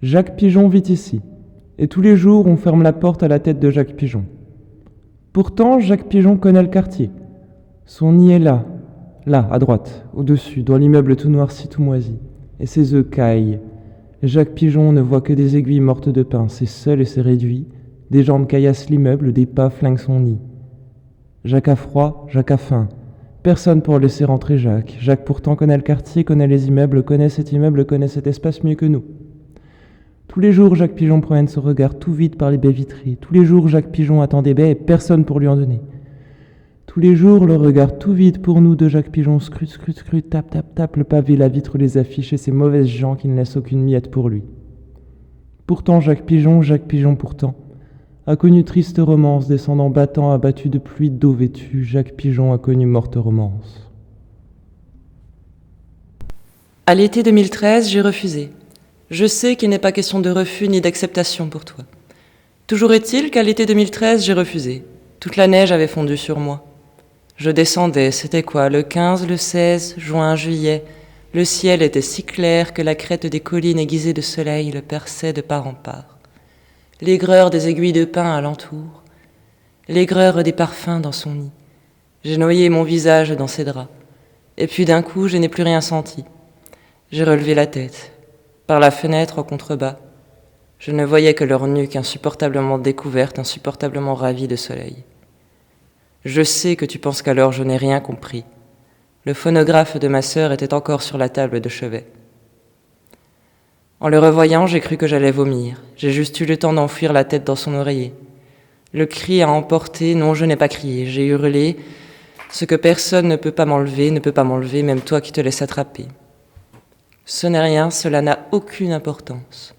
Jacques Pigeon vit ici, et tous les jours on ferme la porte à la tête de Jacques Pigeon. Pourtant, Jacques Pigeon connaît le quartier. Son nid est là, à droite, au-dessus, dans l'immeuble tout noirci, tout moisi. Et ses œufs caillent. Jacques Pigeon ne voit que des aiguilles mortes de pain, c'est seul et c'est réduit. Des jambes caillassent l'immeuble, des pas flinguent son nid. Jacques a froid, Jacques a faim. Personne pour laisser rentrer Jacques. Jacques pourtant connaît le quartier, connaît les immeubles, connaît cet immeuble, connaît cet espace mieux que nous. Tous les jours, Jacques Pigeon promène son regard tout vide par les baies vitrées. Tous les jours, Jacques Pigeon attend des baies et personne pour lui en donner. Tous les jours, le regard tout vide pour nous de Jacques Pigeon scrute, scrute, scrute, tape, tape, tape le pavé, la vitre, les affiches et ces mauvaises gens qui ne laissent aucune miette pour lui. Pourtant, Jacques Pigeon pourtant, a connu triste romance, descendant battant, abattu de pluie, d'eau vêtue. Jacques Pigeon a connu morte romance. À l'été 2013, j'ai refusé. Je sais qu'il n'est pas question de refus ni d'acceptation pour toi. Toujours est-il qu'à l'été 2013, j'ai refusé. Toute la neige avait fondu sur moi. Je descendais, c'était quoi, le 15, le 16, juin, juillet. Le ciel était si clair que la crête des collines aiguisée de soleil le perçait de part en part. L'aigreur des aiguilles de pin alentour, l'aigreur des parfums dans son nid. J'ai noyé mon visage dans ses draps. Et puis d'un coup, je n'ai plus rien senti. J'ai relevé la tête. Par la fenêtre en contrebas, je ne voyais que leur nuque insupportablement découverte, insupportablement ravie de soleil. Je sais que tu penses qu'alors je n'ai rien compris. Le phonographe de ma sœur était encore sur la table de chevet. En le revoyant, j'ai cru que j'allais vomir. J'ai juste eu le temps d'enfouir la tête dans son oreiller. Le cri a emporté, non, je n'ai pas crié, j'ai hurlé. Ce que personne ne peut pas m'enlever, même toi qui te laisses attraper. Ce n'est rien, cela n'a aucune importance.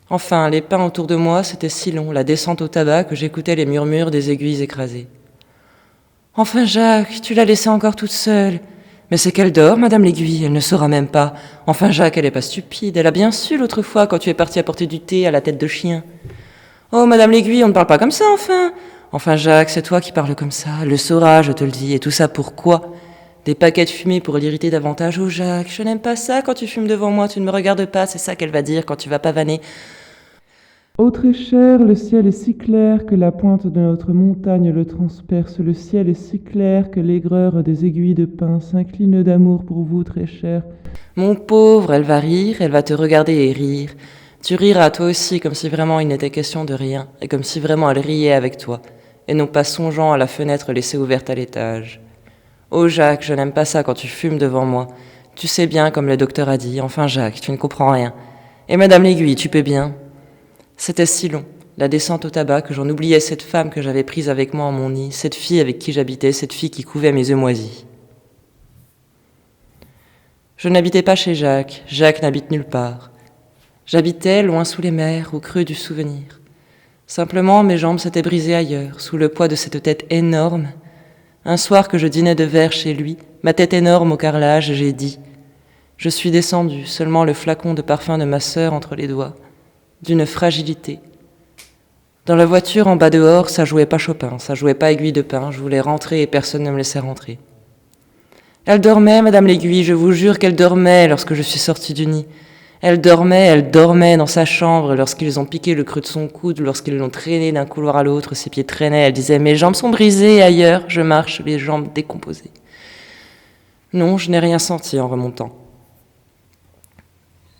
Enfin, les pas autour de moi, c'était si long, la descente au tabac, que j'écoutais les murmures des aiguilles écrasées. « Enfin, Jacques, tu l'as laissée encore toute seule. Mais c'est qu'elle dort, Madame l'Aiguille, elle ne saura même pas. Enfin, Jacques, elle n'est pas stupide, elle a bien su l'autre fois quand tu es parti apporter du thé à la tête de chien. Oh, Madame l'Aiguille, on ne parle pas comme ça, enfin. Enfin, Jacques, c'est toi qui parles comme ça, elle le saura, je te le dis, et tout ça pourquoi ? Des paquets de fumée pour l'irriter davantage. Oh Jacques, je n'aime pas ça quand tu fumes devant moi, tu ne me regardes pas, c'est ça qu'elle va dire quand tu vas pavaner. Ô très cher, le ciel est si clair que la pointe de notre montagne le transperce. Le ciel est si clair que l'aigreur des aiguilles de pin s'incline d'amour pour vous, très cher. Mon pauvre, elle va rire, elle va te regarder et rire. Tu riras toi aussi comme si vraiment il n'était question de rien, et comme si vraiment elle riait avec toi, et non pas songeant à la fenêtre laissée ouverte à l'étage. Oh Jacques, je n'aime pas ça quand tu fumes devant moi. Tu sais bien, comme le docteur a dit. Enfin Jacques, tu ne comprends rien. Et Madame l'Aiguille, tu peux bien. C'était si long, la descente au tabac, que j'en oubliais cette femme que j'avais prise avec moi en mon nid, cette fille avec qui j'habitais, cette fille qui couvait mes œufs moisis. Je n'habitais pas chez Jacques, Jacques n'habite nulle part. J'habitais loin sous les mers, au creux du souvenir. Simplement, mes jambes s'étaient brisées ailleurs, sous le poids de cette tête énorme. Un soir que je dînais de verre chez lui, ma tête énorme au carrelage, j'ai dit « Je suis descendu, seulement le flacon de parfum de ma sœur entre les doigts, d'une fragilité. » Dans la voiture, en bas dehors, ça jouait pas Chopin, ça jouait pas Aiguille de Pin, je voulais rentrer et personne ne me laissait rentrer. Elle dormait, Madame l'Aiguille, je vous jure qu'elle dormait lorsque je suis sorti du nid. Elle dormait dans sa chambre lorsqu'ils ont piqué le creux de son coude, lorsqu'ils l'ont traîné d'un couloir à l'autre, ses pieds traînaient, elle disait « Mes jambes sont brisées ailleurs, je marche, les jambes décomposées. » Non, je n'ai rien senti en remontant.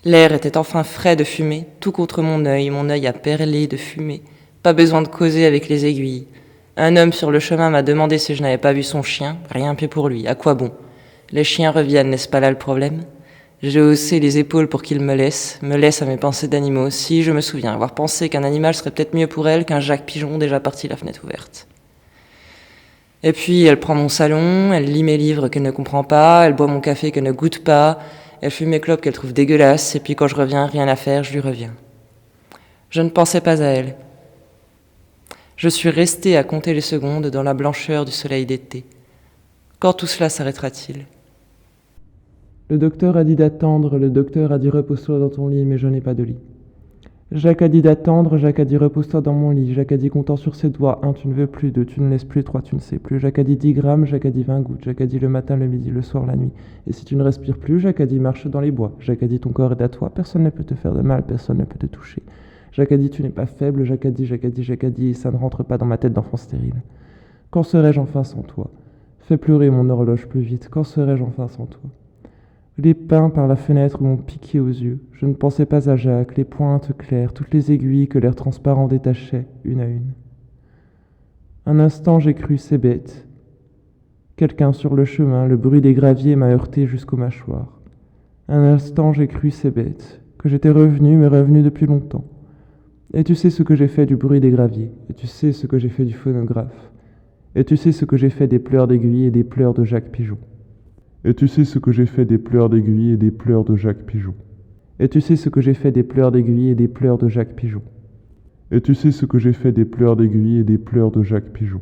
L'air était enfin frais de fumée, tout contre mon œil a perlé de fumée. Pas besoin de causer avec les aiguilles. Un homme sur le chemin m'a demandé si je n'avais pas vu son chien, rien fait pour lui, à quoi bon ? Les chiens reviennent, n'est-ce pas là le problème ? J'ai haussé les épaules pour qu'il me laisse à mes pensées d'animaux. Si, je me souviens avoir pensé qu'un animal serait peut-être mieux pour elle qu'un Jacques Pigeon déjà parti la fenêtre ouverte. Et puis, elle prend mon salon, elle lit mes livres qu'elle ne comprend pas, elle boit mon café qu'elle ne goûte pas, elle fume mes clopes qu'elle trouve dégueulasses, et puis quand je reviens, rien à faire, je lui reviens. Je ne pensais pas à elle. Je suis resté à compter les secondes dans la blancheur du soleil d'été. Quand tout cela s'arrêtera-t-il ? Le docteur a dit d'attendre, le docteur a dit repose-toi dans ton lit, mais je n'ai pas de lit. Jacques a dit d'attendre, Jacques a dit repose-toi dans mon lit, Jacques a dit comptant sur ses doigts, 1 tu ne veux plus, 2 tu ne laisses plus, 3 tu ne sais plus, Jacques a dit 10 grammes, Jacques a dit 20 gouttes, Jacques a dit le matin, le midi, le soir, la nuit. Et si tu ne respires plus, Jacques a dit marche dans les bois, Jacques a dit ton corps est à toi, personne ne peut te faire de mal, personne ne peut te toucher. Jacques a dit tu n'es pas faible, Jacques a dit, Jacques a dit, Jacques a dit, et ça ne rentre pas dans ma tête d'enfant stérile. Quand serais-je enfin sans toi? Fais pleurer mon horloge plus vite, quand serais-je enfin sans toi? Les pins par la fenêtre m'ont piqué aux yeux. Je ne pensais pas à Jacques, les pointes claires, toutes les aiguilles que l'air transparent détachait, une à une. Un instant j'ai cru, c'est bête. Quelqu'un sur le chemin, le bruit des graviers m'a heurté jusqu'aux mâchoires. Un instant j'ai cru, c'est bête, que j'étais revenu, mais revenu depuis longtemps. Et tu sais ce que j'ai fait du bruit des graviers, et tu sais ce que j'ai fait du phonographe, et tu sais ce que j'ai fait des pleurs d'aiguille et des pleurs de Jacques Pigeon. Et tu sais ce que j'ai fait des pleurs d'aiguille et des pleurs de Jacques Pigeon. Et tu sais ce que j'ai fait des pleurs d'aiguille et des pleurs de Jacques Pigeon. Et tu sais ce que j'ai fait des pleurs d'aiguille et des pleurs de Jacques Pigeon.